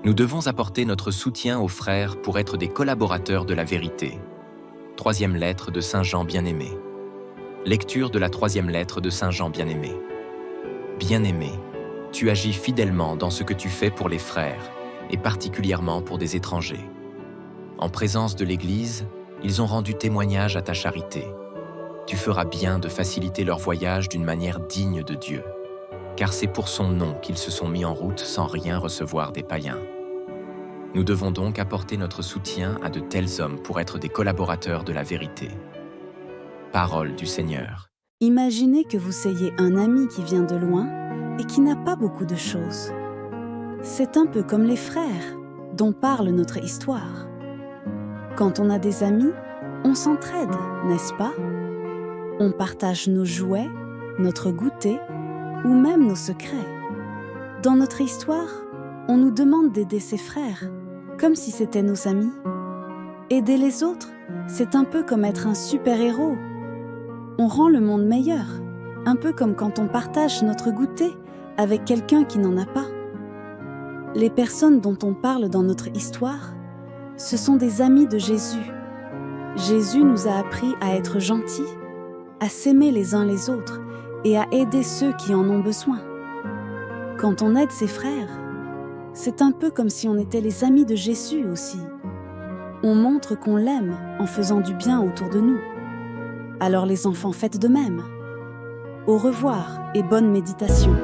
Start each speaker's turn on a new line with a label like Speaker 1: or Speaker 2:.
Speaker 1: Nous devons apporter notre soutien aux frères pour être des collaborateurs de la vérité. Troisième lettre de Saint Jean bien-aimé. Lecture de la troisième lettre de Saint Jean bien-aimé. Bien-aimé, tu agis fidèlement dans ce que tu fais pour les frères, et particulièrement pour des étrangers. En présence de l'Église, ils ont rendu témoignage à ta charité. Tu feras bien de faciliter leur voyage d'une manière digne de Dieu, car c'est pour son nom qu'ils se sont mis en route sans rien recevoir des païens. Nous devons donc apporter notre soutien à de tels hommes pour être des collaborateurs de la vérité. Parole du Seigneur.
Speaker 2: Imaginez que vous ayez un ami qui vient de loin et qui n'a pas beaucoup de choses. C'est un peu comme les frères dont parle notre histoire. Quand on a des amis, on s'entraide, n'est-ce pas? On partage nos jouets, notre goûter ou même nos secrets. Dans notre histoire, on nous demande d'aider ses frères, comme si c'était nos amis. Aider les autres, c'est un peu comme être un super-héros. On rend le monde meilleur, un peu comme quand on partage notre goûter avec quelqu'un qui n'en a pas. Les personnes dont on parle dans notre histoire, ce sont des amis de Jésus. Jésus nous a appris à être gentils, à s'aimer les uns les autres et à aider ceux qui en ont besoin. Quand on aide ses frères, c'est un peu comme si on était les amis de Jésus aussi. On montre qu'on l'aime en faisant du bien autour de nous. Alors les enfants, faites de même. Au revoir et bonne méditation.